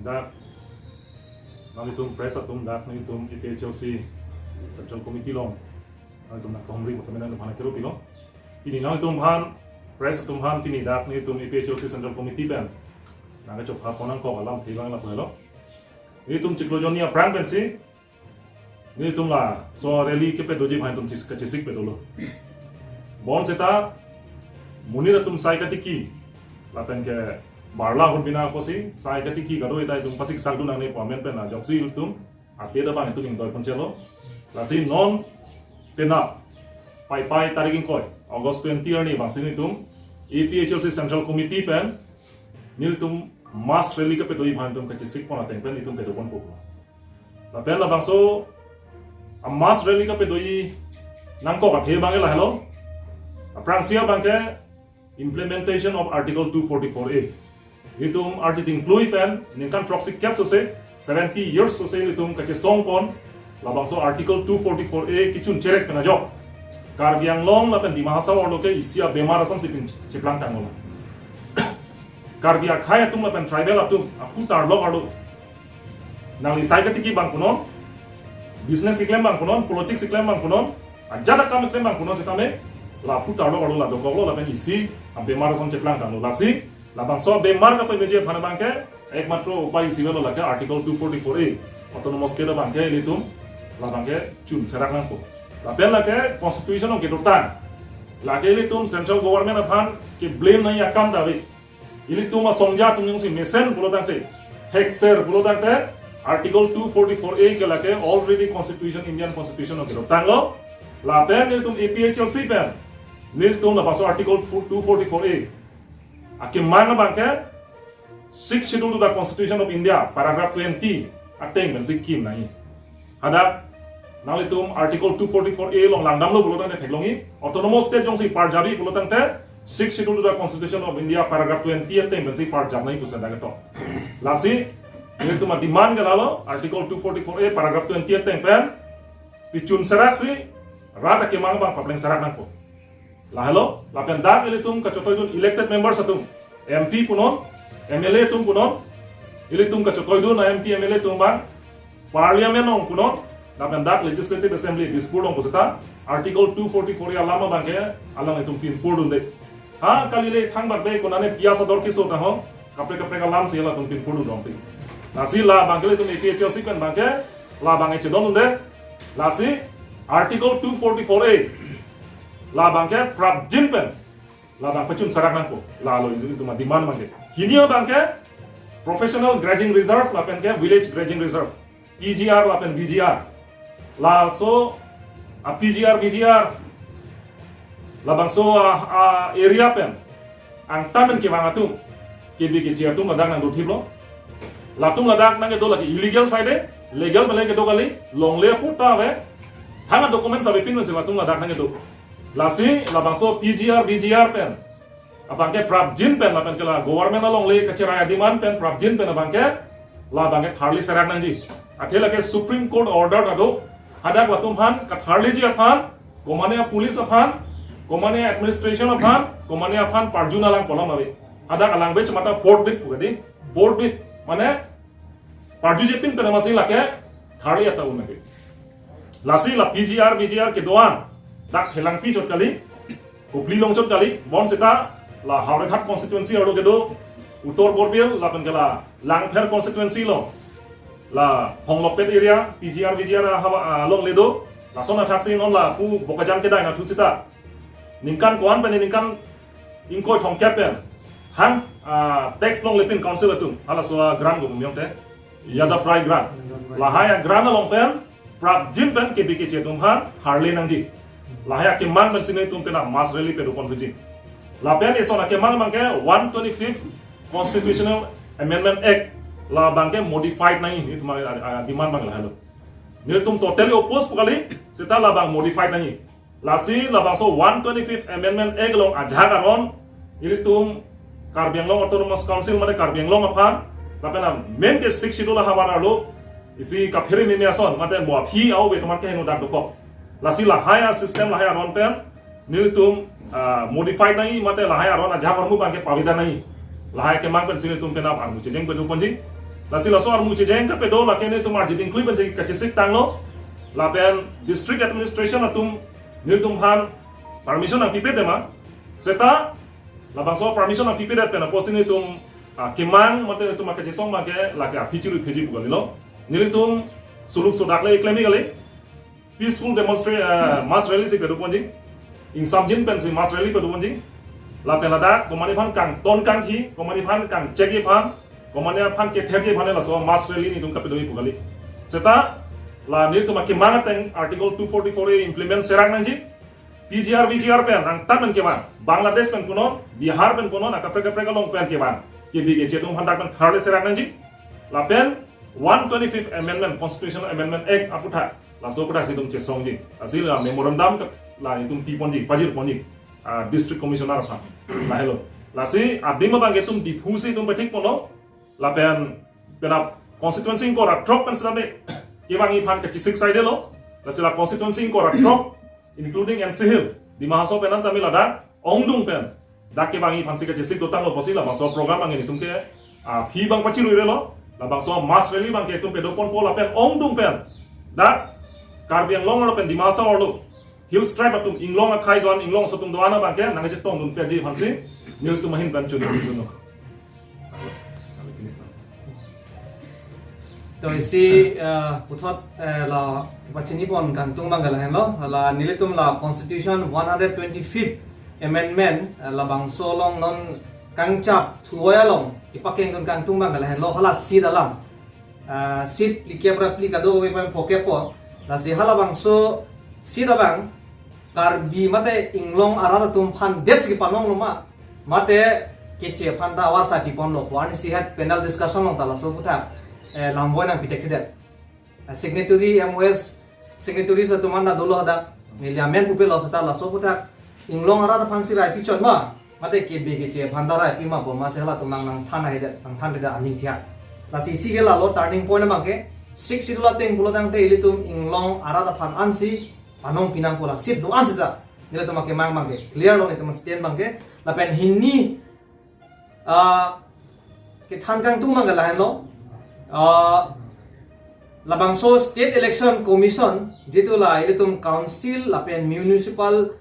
dak nalitum press atum dak nalitum EPHLC Central Committee long nalitum nak kahumri pemilihan tumhan kero pilo ini nalitum han press atum han pini dak nalitum EPHLC Central Committee ben naga chop haponang ko alam thilang la pelo nalitum ciklojonia prang ben si nalitum la so rally ke pe doji bhain tum chisik pe dolo bon seta muniratum saikatiki lapen ke barla hon bina ko si saikatiki garo eta tum pasik saldu nang ne pamen pe na joksi tum ate da bang tum ing doi ponchelo lasi non pena pai tarigin koi August 20 ni bang sini tum EPHLC Central Committee pen nil tum mass rally ke pe doi bhain tum ka chisik pon ateng pen itum pe do pon ko la pen la bang so a mass rally ka pe doi nang ko ka the bang la hello aprangsia bang ke implementation of Article 244A. Itum arjit include pen ningkan proxy cap so say 70 years so say itum kache song pon labang so Article 244A kichun cherek pena jo. Karbiang long la pen di mahasa or loke isia bemar asam sipin chiplang tangola. Karbia khaya tum la pen tribal atum aputar log ardo. Nali saikatiki bang kunon business iklem bang kunon politics iklem bang kunon ajada kam iklem bang kunon setame la putar lo la do golo la pen isi bemar asam chiplang tangola si la bang so bemar ka pe meje phana bang ke ekmatro upai sivelo la ke Article 244A autonomous ke da bang ke litum la bang ke chun serak nang ko la pen la ke constitution ke dotan la ke litum central government aphan ke blame nahi akam dawe ilitum a songja tum si mesen bulo dante hexer bulo dante Article 244A ke la ke already constitution Indian constitution ke dotan lo la pen litum EPHLC pen niltum la paso Article 244A ake mana bangke 6th schedule to the Constitution of India paragraph 20 ateng ben sikkim nai hada nalitum Article 244A long langdam lo bulotan te thlongi autonomous state jong si part jabi bulotan te 6th schedule to the Constitution of India paragraph 20 ateng ben si part jab nai kusa daga to lasi nilitum demand galalo Article 244A paragraph 20 ateng pen pichun seraksi rata ke mana bang papleng serak nang ko la hello la pendak ilitum kachotoy dun elected members atum MP punon MLA tum punon ilitum kachotoy dun MP MLA tum bang parliament ong punon la pendak legislative assembly dispute ong poseta Article 244 alama bangke alang itum pin purdun de ha kalile thang bak be konane piasa dor kiso ta ho kapre ka lam sila tum pin purdun dong ti nasi la bangke tum EPHLC pen bangke la bangai chedon de lasi Article 244A la bangke prap jinpen la bang pechun sarak nangko la lo itu ma demand bangke hinia bangke professional grazing reserve la pen ke village grazing reserve PGR la pen VGR la so a PGR VGR la bang so area pen ang tamen ke bang atum ke bi ke chiatum ladang nang do thiblo la tum ladang nang do lagi illegal side legal bale ke do kali long le puta ve hanga document sabe pin se latung ladang nang do lasi labangso PGR VGR pen abangke prabjin pen lapen kela government along le kaciraya demand pen prabjin pen abangke labangke tharli serak nangji athela ke Supreme Court order ado hadak latum han ka tharli ji aphan komane police aphan komane administration aphan komane aphan parjun alang polam abe hadak alang be chamata fourth bit pugadi fourth bit mane parju jepin pen masi lake tharli ata unake lasi la PGR VGR ke doan dak helang pi chot kali kopli long chot kali bon seta la Hauraghat constituency aro gedo uttor borbil la pengala langpher constituency lo la honglopet area PGR VGR long ledo la sona thaksi non la pu bokajam ke dai na thu sita ningkan koan pen ningkan ingkoi thong capen han tax long lepin council atum ala so gran go myong te yada fry gran la haya gran long pen prap jin pen ke bike chetum han harle nangji lahaya ke mang men sini tum pena mas rally pe dupon bujing la pen esona ke mang bangke 125th Constitutional Amendment Act la bangke modified nahi itu demand bang la halo nil tum totally oppose pukali seta la bang modified nahi lasi la bang so 125th Amendment Act long ajhagaron ini tum Karbiang Long Autonomous Council mane Karbiang Long aphan la pena main ke 6 schedule hamara lo isi ka phiri mimiason mate mo phi au be tomar ke henu dak doko lasi lahaya system lahaya ron pen niltum modified nahi mate lahaya ron ajha kormu bangke pavida nahi lahaya ke mang pen sini tum penap armu chejeng pe duponji la sila so ar mu che jeng ka pedo la kene tum arjiting klip ban ka chisik tang lo la pen district administration atum nil tum han permission ang pipet ma seta la bang so permission ang pipet pen posting tum kimang mate tum ka chisong ma ke la ka phichiru pheji bugal lo nil tum suluk so dakle claiming ale peaceful demonstration mass rally se pedo ponjing ing samjin pen se mass rally pedo ponjing la pen ada komani phan kang ton kang thi komani phan kang cheki phan komani phan ke theki phan la so mass rally ni tum ka pedo bugali seta la nil tum ke mang teng article 244 implement serang nanji PGR VGR pen ang tan ke ban Bangladesh pen kuno Bihar pen kuno na kapre long pen ke ban ke bi ke chetung handak pen thale serang nanji la pen 125th amendment constitutional amendment act aputha la so kuda situm chesong ji asil memorandum la itum pi ponji pajir ponji district commissioner pha la hello la si adima bang etum difusi tum petik pono la pen pena constituency ko ra drop pen srame ke bang i phan ka chisik side lo la sila constituency ko ra drop including NC di mahaso penan tamil ada ongdung pen dak ke bang i phan sika chisik dotang lo posila maso program ang ini tum ke phi bang pachiru re lo la bang so mass rally bang ke tum pe dopon pola pen ongdung pen dak Karbi Anglong lo pen di masa orlo hill stripe atum inglong akai don inglong sotum doana bang ke nang je tong dun peji hansi nil tu mahin ban chuni dun to isi puthot la pachini pon kantung bang la lo la nilitum la constitution 125th amendment la bang solong non kangchap thuoya long ipakeng don kantung bang la lo hala sid alam sid likia aplikado we pan poke po la si hala bang so sida bang karbi mate inglong arada tum phan dets ki panong loma mate keche phan da warsa ki pon lo wani si hat panel discussion long tala so putha lamboy nang protected signatory MOS signatory sa tumanda dolo hada miliamen pupe lo sa la so putha inglong arada phan si rai pichon ma mate ke be keche phan da rai pima bo ma se hala tum nang thana hede nang than da aning thia la si si gela lo turning point ma ke 6 sidula teng pulo tang te ilitum inglong arada phan ansi panong pinang pola sit do ansi da nila to make mang mang ke clear lo ni to stand mang ke la pen hinni ke than kang tu mang la hen lo la bang so state election commission ditu la ilitum council la pen municipal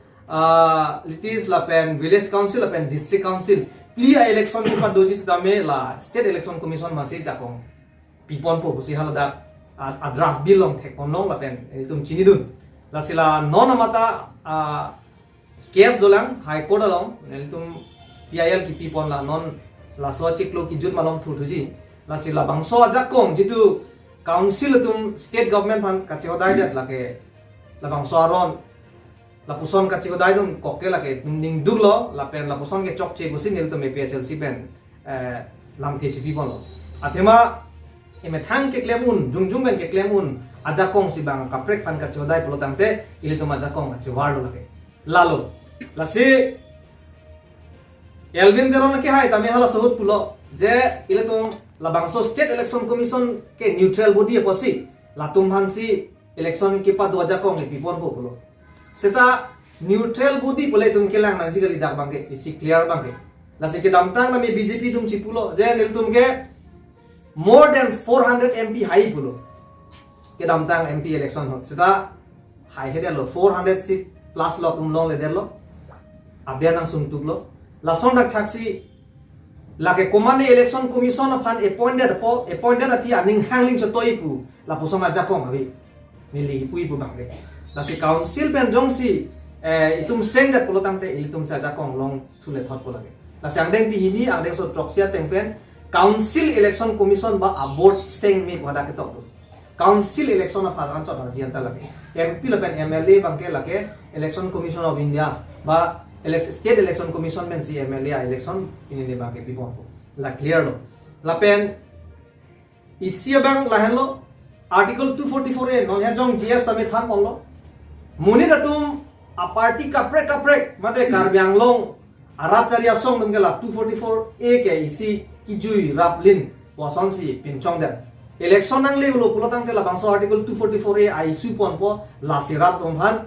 litis la pen village council la pen district council plia election ki pa doji sta me la state election commission ma se jakong pipon po si halada a draft bill long thek on long la pen tum chini dun la sila non amata case dolang high court along tum PIL ki pipon la non la so chiklo ki jut malong thu thuji la sila bangso jakong jitu council tum state government pan ka cheodai jat la ke la bangso aron la puson ka cheodai dum kokke la ke ning duglo la pen la puson ke chok che busin nil tum PHLC pen lam the chi pipon lo athema eme thang ke klemun jungjung ben ke klemun ajakong si bang kaprek pan ka chodai pulo tangte ile to majakong achi warlo lage lalo lasi elvin deron ke hai tami hala sahut pulo je ile to labangso state election commission ke neutral body e posi latum hansi election ke pa do ajakong e pipon po pulo seta neutral body pole tum kelang nang jigali dak bangke isi clear bangke lasi ke damtang nami BJP tum chipulo je nil tum ke more than 400 MP high pulo ke damtang MP election hot sida high hedel lo 400 seat plus lo tum long le der lo abyan ang sungtuk lo la son dak thaksi la ke command election commission of an appointed api aning hangling chotoi pu la pusong aja kong abi nili pui pu bang la si council pen jong si itum seng dat pulo tangte itum sa aja kong long thule thot pu lage la sang deng pi hini ang deng so troksia teng pen council election commission ba abort seng mi pada ketok tu council election of an chot jian ta lage MP lapen MLA bangke lage election commission of India ba state election commission men si MLA election ini ni bangke pipon la clear lo lapen isia bang lahen lo article 244 e non ya jong GS tame than pon lo muni datum a party kaprek mate karbyang long aracharia song dum gela 244 a ke isi kijui raplin poson si pinchong den election nang le lo pulotang te la bangso article 244 a ai su pon po la sirat tomhan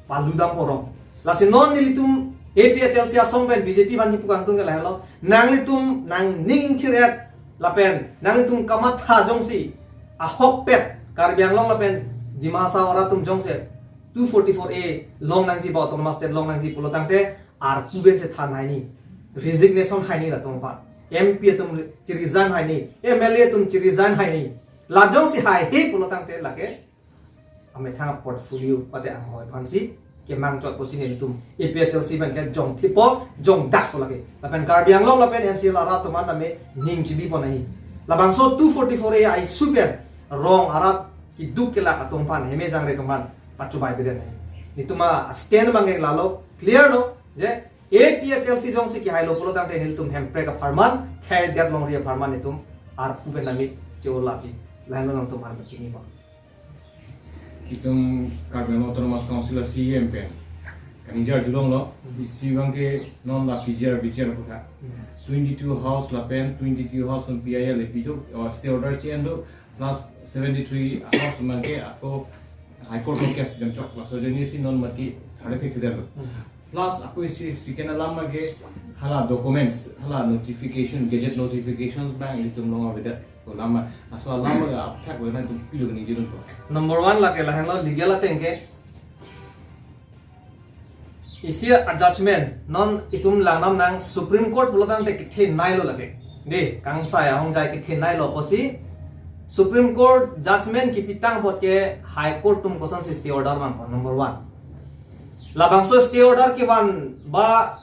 paludam porong la si non nilitum APHLC asong ben BJP ban hipukang tung gela lo nang litum nang ning thiret lapen nang tum kamat ha jongsi ahok pet Karbi Anglong lapen dimasa ora tum jongse 244A long nangji ba autonomous state long nangji pulo tangte ar kuben che than hai ni resignation hai ni la tum pa MP tum chi resign hai ni MLA tum chi resign hai ni la jongsi hai he pulo tangte lake ame thang portfolio pate ang hoi phansi ke mang chot posin ni tum APHLC ban ke jong thipo jong dak ko lake lapen Karbi Anglong lapen NCL ara tum an ame ning chibi po nahi labangso 244A ai super wrong arab ki dukela atong pan heme jang re tongman pachubai beden ni tuma stand bangeng lalo clear no je APHLC jong si ki hailo polo tang tenil tum hempre ka farman khai dat long ria farman ni tum ar puben nami chola ki laino nang tum ar bachini ba Itong Karbi Autonomous Council CMP Kanijar julong lo isi bangke non la PGR ko tha 22 house la pen 22 house on PIL epido stay order chendo plus 73 house mangke ako high court case jam chok plus jeni si non mati thare the thidel plus ako isi sikena lama ge hala documents hala notification gazette notifications bang itum longa beda ko lama aso lama ga apthak wena tu pilu ni jirun ko number 1 la ke la hello legal atenge isi judgment non itum langnam nang Supreme Court bulotang te kithe nai lo lage de kangsa ya hong jai kithe nai lo posi Supreme Court judgment ki pitang pot ke High Court tum kosan stay order man number 1 labangso stay order ki wan ba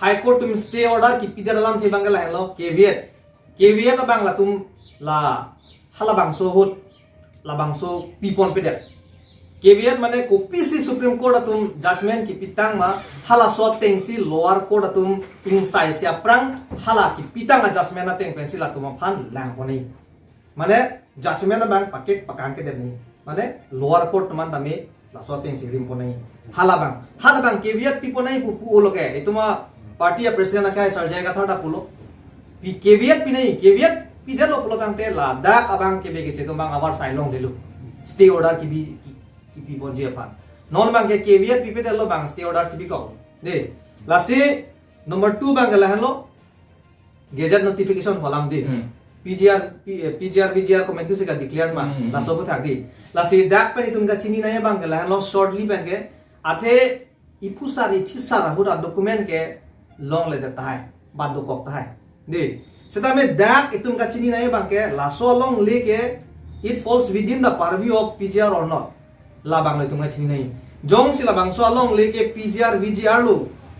High Court tum stay order ki pidalam the bangala hello caveat bangla tum la halabangso hot labangso pipon pedet caveat mane ko PC Supreme Court atum judgment ki pitang ma hala so tengsi lower court atum tung sai sia prang hala ki pitang judgment ateng pensil atum phan lang poni mane judgment bang paket pakang ke deni mane lower court man tame la so tengsi rim poni hala bang caveat pi ponai pu loge ituma party president akai sarjai ka thada pulo pi caveat pi nei caveat pi jalo pulo tangte la dak abang ke bege che tumbang awar sailong delu stay order ki bi pi bonje pan non bang ke caveat pi pe delo bang stay order chi bi ko de la se number 2 bang la hello gazette notification holam de PGR comment se ka declare ma la so thak di la se dak pe tum ga chini na bang la hello shortly bang ke athe ifusari fisara hura document ke long le deta hai ban do kok hai de seta me dak itum ka chini na bang ke la so long le ke it falls within the purview of PGR or not la bang le tum ka chini nai jong si la bang so long le ke PGR VGR lu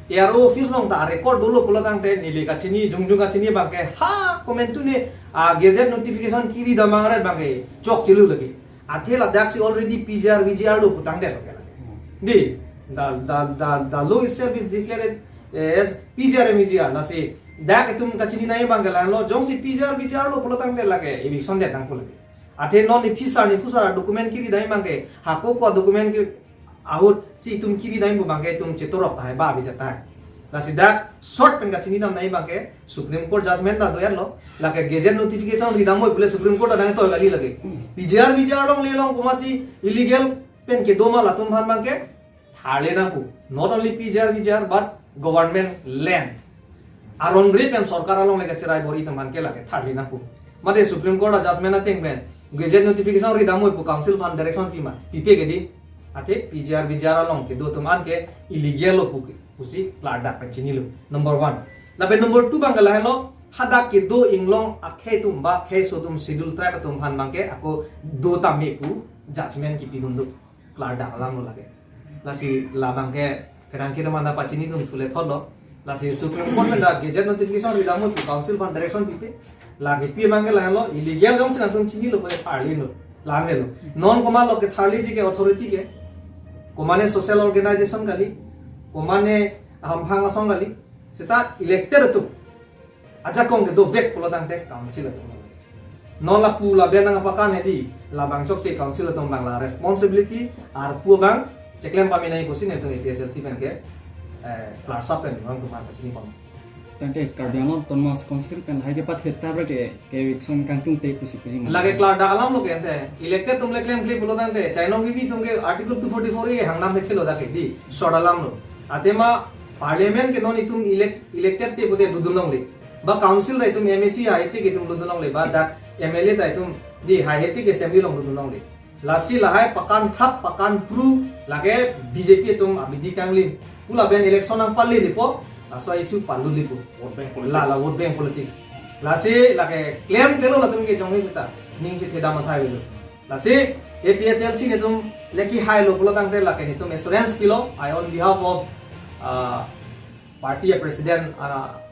ero office long ta record dulu pulo tang te ni le ka chini jung ka chini bang ke ha comment tu ne gazette notification ki ri da mang ra bang ke chok chilu lagi athe la dak si already PGR VGR lu putang de de the law itself is declared as PGR and VGR la se dak tum ka chini nai bang la lo jong si PGR VGR lo pulo tang de lage eviction de tang pulo athe non ni fusara document ki ri dai bang ke ha ko document ki ahut si tum kiri dai bu bangke tum chetorok tai ba bi ta la sidak short pen ka chini nam nai bangke Supreme Court judgment da doyan lo la ke gazette notification ri damoi pule Supreme Court da to lagi lage PGR long le long kumasi illegal pen ke doma la tum bhan bangke thale na pu not only PGR but government land aron ri pen sarkar along le cherai bori tam bangke lage thale na pu made Supreme Court judgment ateng ben gazette notification ri damoi pu council fan direction pima pipe ke di ate PGR VGR along ke do tuman ke illegal lo pusi plada penchini lo number 1 labe number 2 bangala hello hada ke do inglong akhe tum ba khe so tum schedule track tum han bangke ako do tami pu judgment ki pinundu plada alang lo lage lasi la bangke keran ke tamanda pachini tum thule tholo lasi Supreme Court da gazette notification ri damu council fan direction pite lage pi bangela hello illegal jong se tum chini lo pe parli lo लाने लो non coma लो के थाली जी के authority के कोमाने social organisation गाली कोमाने हम भांगा song गाली सेता elected तो आजा कोंगे दो वेक पुलो दांते काउंसिल तो नॉन ला पुला बेना पका ने दी ला बांग चोक चे काउंसिल तो बांगला रेस्पोंसिबिलिटी आर पु बांग चेक्लेम पामी नहीं पोसी ने तो एपीएचएलसी पेन के प्लास अप पेन बांग तो बांग चनी पम tante Karbi Autonomous Council kan hai ke pat heta bate ke election kan tum te kusi kusi lage class डालम लोग कहते हैं इलेक्टेड तुम क्लेम क्लिप बोलो दांते चाइनो की भी तुमके आर्टिकल 244 ये हंगनाम देखे लो दाके दी शॉर्ट डालम लो आतेमा पार्लियामेंट के नॉन तुम इलेक्टेड ते बोते दुदुनम ले ba council dai tum MAC hai ti ke tum ludulong le ba dak MLA dai tum di hai ti ke assembly long ludulong le lasi lahai pakan thap pakan pru lage BJP tum abidi kanglim pula ben election ang pali lipo aso isu palu lipo vote bank la vote bank politics lasi lage claim telo la tum ke jong sita ning che theda mathai wilo lasi APHLC ne tum leki high lo pulo tang te lake ni tum assurance pilo I on behalf of party president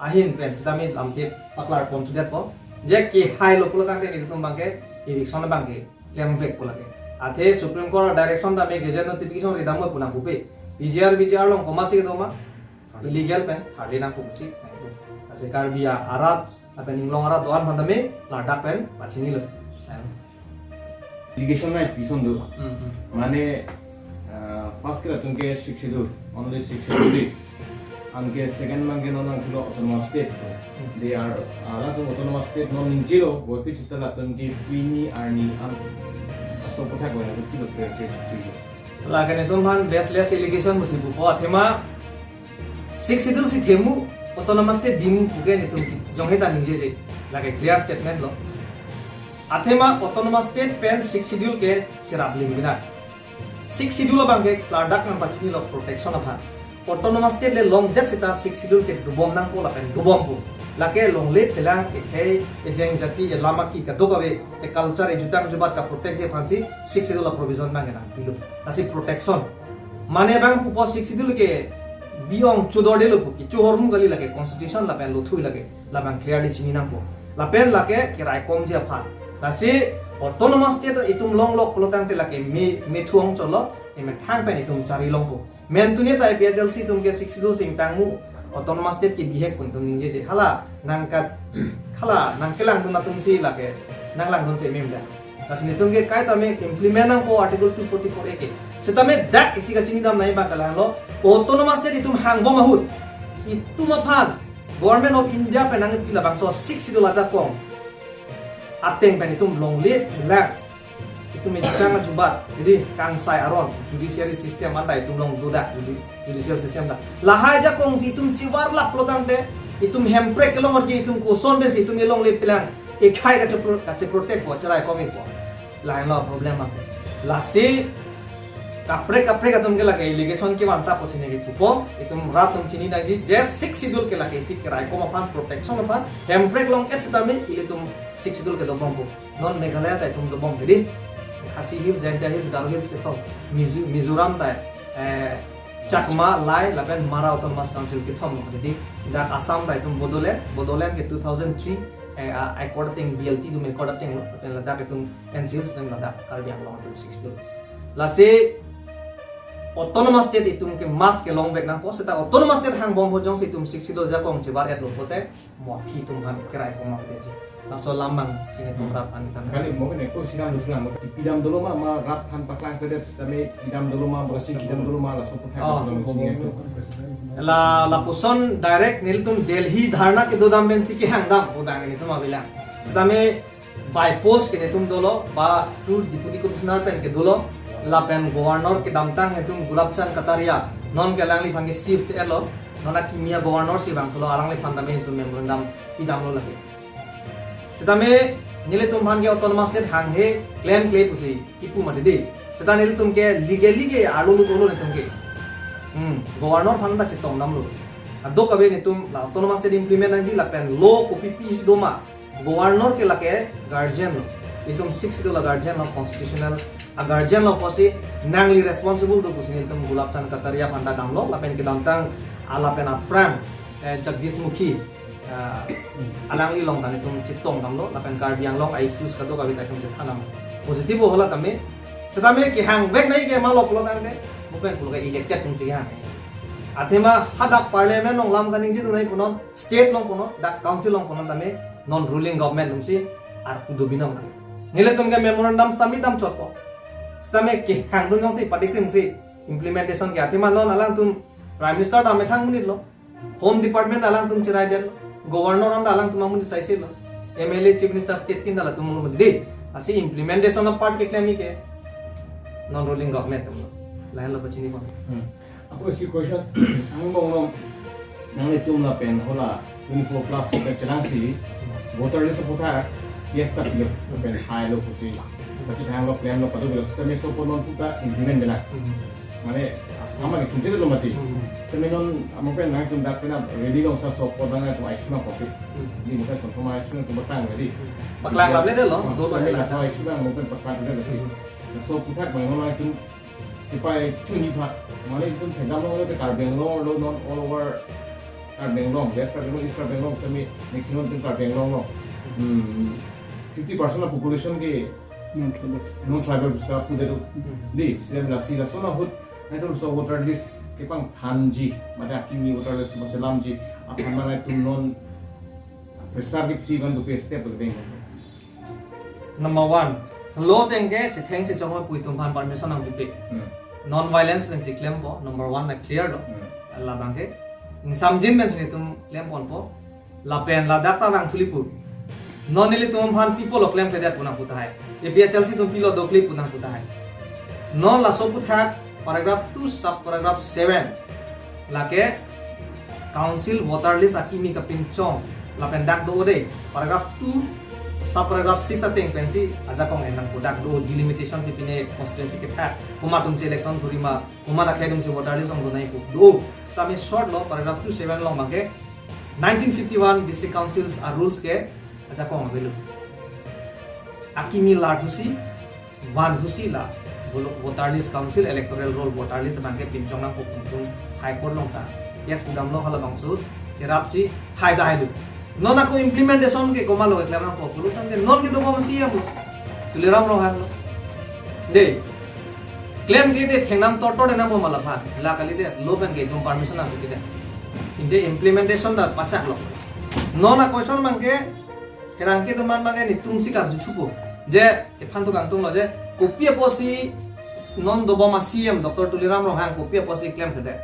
ahin pen sidami lamke paklar confident po je ki high lo pulo tang te ni tum bangke eviction bangke claim vek pulo ke athe supreme court direction da me gazette notification ridam ko puna pupe BJR long komasi ke doma illegal pen thali na kumsi ase kar biya arat apen inglong arat doan pandame ladak pen pachini lo irrigation right bison do mane first kala tunke shikshidur only shikshidur anke second mange non anglo autonomous state they are ala to autonomous state non injilo go pitch tala tunke pini arni am so potha go na to lagane tum han baseless allegation musibu po athema 6 idul si themu autonomous state bim puge ni tum jonghe ta ninje je lage clear statement lo athema autonomous state pen 6 schedule ke cherab lingina 6 schedule bangke product nan pachini lo protection of autonomous state le long death sita 6 schedule ke dubom nang po la pen dubom pu lake long le phelang ke he ejeng jati je lama ki ka dogabe e culture e jutang jubat ka protect je phansi 6 schedule provision mangena pilu asi protection mane bang pu po 6 schedule ke biong chudode lo pu ki chormu gali lake constitution la pen lo thui lage la bang clearly chini nang po la pen lake ke rai kom je phan lasi autonomous state itum long lok pelotang te lake me thuang cholo me thang pen itum chari long po men tunia ta PHLC tum ke 62 sing tangmu autonomous state ki bihek pun tum ningje je hala nangkat khala nangkelang dun tum si lake nanglang dun pe memda lasi nitum ke kai ta me implement nang po article 244 ke setame that isi ka chini dam nai ba kala lo autonomous state itum hang bom mahut itum aphan government of India penang pila bangso 6 dola jakong ateng pen itum long le lak itu menjadi jubat jadi kang sai aron judiciary system anda itu long duda judicial system da lahai ja kong si itum ciwar lak pelotang de itum hempre kelong orgi itum kuson ben si itum elong le pelang e khai ka protect ko cerai komik ko lain lo problem apa lasi kapre katum ke lage allegation ke wanta posine ke pupo itum ratum chini daji je 6 schedule ke lage si kerai ko mapan protection mapan hempre long et setame ilitum 6 schedule ke dobong ko non meghalaya ta itum dobong jadi Khasi Hills, Janta Hills, Garo Hills ke thong Mizoram ta Chakma Lai lapen Mara Autonomous Council ke thong jadi dak Assam ta itum Bodoland ke 2003 according BLT tu according lo dak itum NCLs dan dak Karbi Anglong 6 schedule lase autonomous state itum ke mas ke long back nang po seta autonomous state hang bom bojong situm 6 schedule ja kong chebar et lo pote mo phi tum han kerai ko ma de naso lamang sini tum rap an tan kali mo ne ko sinam lusna mo pidam dolo ma rap han paklang kedet tame pidam dolo ma bersin pidam dolo ma la so potha la puson direct nil tum Delhi dharna ke dodam ben si ke hangdam odang ni tum abila setame by post ke tum dolo ba tu deputy commissioner pen ke dolo la pen governor ke damtang tum Gulabchan Kataria non ke langli phangi shift elo nona kimia governor si bang tulo alangli pandame tum memorandum pidam lo lagi setame nile tum bhange autonomous state hanghe claim pusi ipu mate de seta nile tum ke legally ke alu lu kono ne tum ke governor phanda chitong namlu ado kabe ne tum la autonomous state implement anji la pen law copy piece doma governor ke lake guardian itum 6 dola guardian of constitutional a guardian lo posi nangli responsible do pusi nile tum Gulabchan Kataria phanda damlo la pen ke damtang ala pen apran Jagdish Mukhi alang li long tani tum chitong namlo lapen Karbi Anglong ai sus kado kabi ta tum thanam positive hola tame setame ki hang vek nai ke malo plo tang de mupen plo ga elected tum si ha athema hadak parliament long lam kaning ji tu nai punon state long punon dak council long punon tame non ruling government tum si ar kudu binam nile tum ke memorandum submit dam chot po setame ki hang dun jong si patikrim tri implementation ke athema non alang tum prime minister da me thang munit lo home department alang tum chirai del governor on alang tumamun saisi lo MLA chief minister state tin dala tumamun de asi implementation of part ke claim ke non ruling government tum lain lo pachini bon ako si question ang mong nang itum la pen hola 24 plus to pe chalang si voter list putha yes tak lo pen high lo kusi bachi thang lo plan lo padu lo system so ko non puta implement bela mane ama ke chunje lo mati semenon amopen nang tum dak pena ready lo sa so ko dang ko aishuna ko ni mo ka so ma aishuna ko batang ready baklang lable de lo do ba la sa aishuna mo pen patpat de si so puthak bang lo tum ipai chuni pha mane tum thengam lo te kar bengalore lo non all over Bengalore, West Bengalore, East Bengalore, semi maximum tum Bengalore 50% of population ke non tribal sa pude do di sila la sila so na hut na to so water list ke pang thanji mada kimi water list masalam ji apan mana tum non preserve ti gan do pe step de beng number 1 lo tenge che theng che chong pui tum phan permission ang dipe non violence ben si claim bo number 1 na clear do la bangke samjin men sini tum claim pon po la pen la data bang thulipu non ili tum phan people claim pe dat puna puta hai ye chelsea tum pilo do clip puna puta hai non la so putha paragraph 2 sub paragraph 7 la ke council voter list akimi ka pinchong la pen dak do de paragraph 2 sub paragraph 6 ateng pensi aja kong enang product do delimitation ti pine constituency ke tha kuma tum election thurima kuma na khaidum se voter list ong do nai pu do stami short law paragraph 27 law mangke 1951 district councils are rules ke aja kong avelu akimi la thusi wan thusi la voter list council electoral roll voter list mangke pinchong na ko tum high court long ta yes kudam lo hala bangsu cherapsi hai da haidu non aku implementation ke koma lo eklam na ko tan ke non ke do bom si am tuliram ro hang de claim ke de thengnam tor de na mo mala pha la kali de lo ban ke dum permission na ke de inde implementation da pachak lo non a question mang ke kerang ke man mang ni tum si kar ju thupo je ke phan to gang tum lo je kopia posi non do bom si am dr tuliram ro hang kopia posi claim ke de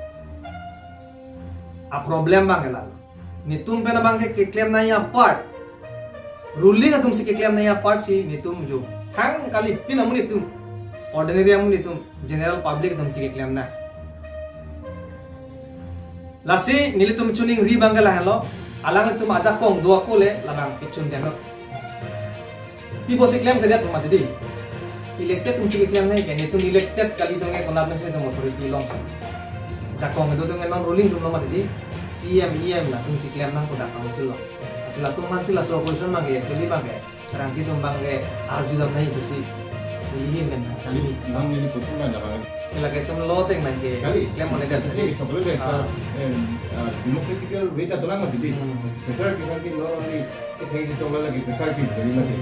a problem bang la ni तुम पे ना मांगे के claim नहीं आ part ruling तुम से के claim नहीं आ पार्ट सी नि तुम जो थांग काली पिन अमुनि तुम ऑर्डिनरी अमुनि तुम जनरल पब्लिक तुम से के क्लेम ना लासी निले तुम चुनिंग री बांगला हेलो अलांग तुम आजा कोंग दो कोले लांग पिचुन देनो पीपो से क्लेम के दे तुम आदि इलेक्टेड तुम से के क्लेम नहीं के नि तुम इलेक्टेड काली तुम के कोना से तुम अथॉरिटी लोंग जा कोंग दो तुम नॉन रूलिंग तुम लो आदि CM lah tung si claim nang ko da council lo asila tung man sila so position mangi actually mangi rang ki tung bange arju dam nahi tu si lihin men kali nang ni position na dapat kila ke tum lo teng man ke claim mone dar ke chocolate desa democratical way ta tolang ma didi pressure ki kan ki lo ni ke thai si chocolate lagi pressure ki beri ma ke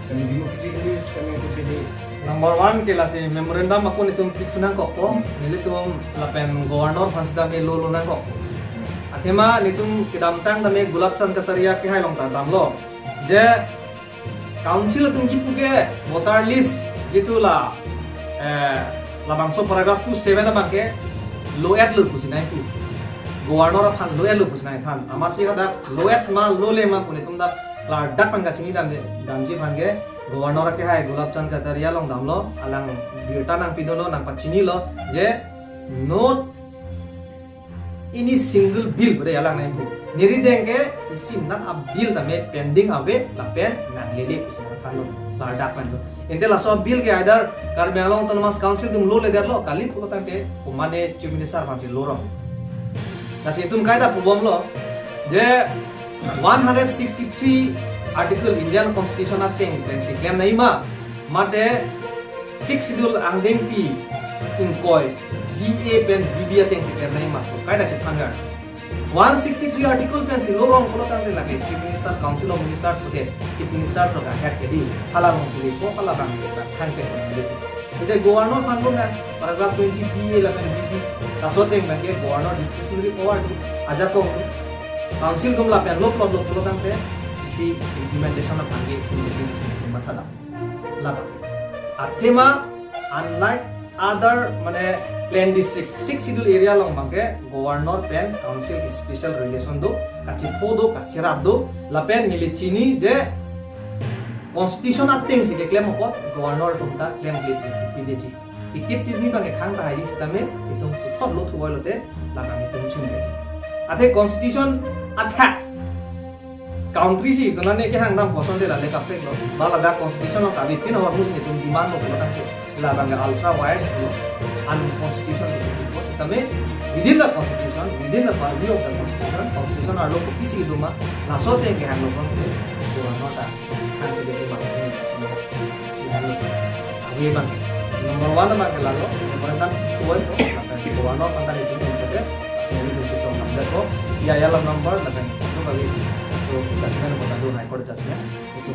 semi democratically kami ko ke number 1 ke la si memorandum ako ni tum pitsunang ko ko nili tum lapen governor hansda me lo nang ko Athema nitum kidam tang dame gulab chand kataria ke hai long ta dam lo je council tum ki puge voter list gitu la labangso paragraph 27 ba ke lo at lu pusinai tu governor of lo at lu pusinai than amasi hada lo at ma lo le ma puni tum da la dak panga chini dam ji phange governor ke hai gulab chand kataria long dam lo alang biota nang pidolo nang pachini lo je note ini single bill pada alang naik bu. Niri denge isi not a bill dame pending ave la pen nang lede kusna thalo la dapan lo. Ente la so bill ke either Karbianglong Autonomous Council tum lo leder lo kali pulo tampe kumane chief minister fansi lo rom. Nasi tum kaida pubom lo je 163 article Indian Constitution ateng pensi claim na ima mate 6 schedule angdeng pi inkoi BA pen BB ateng si claim na ima kaida chithanga 163 article pen si lorong pulo tang de lage chief minister council of ministers pude chief minister so ga head ke di hala mong sili ko hala bang de than che ko de ite governor panlo na paragraph 20 BA la pen BB tasote bange governor discretionary power aja ko council dum la pen lo pulo tang pe isi implementation of bange implementation mathada laba athema unlike other mane plain district 6 schedule area long bange governor pen council special relation do kachi phodo kachirap do la pen nili chini je constitution ateng si ke claim ko governor tumta claim pdg itip tip ni bange khang ta hai sistem me itum thot lo thu boilote la bange tum chunge Ate constitution attack country si kanane ke hang nam poson de rale kapre lo bala da constitution of abi pin hormus ni tum demand mo kota ko la banga ultra wires ko unconstitutional ko tame within the constitution within the purview of the constitution are look kisi duma na so te ke hang lo ko nota hang de ke bang ni hang lo abi bang number 1 bang lalo number 1 tuan ko ano kanta itu ko ko ya ya number na kan itu kali so judgment ko ta do high court judgment itu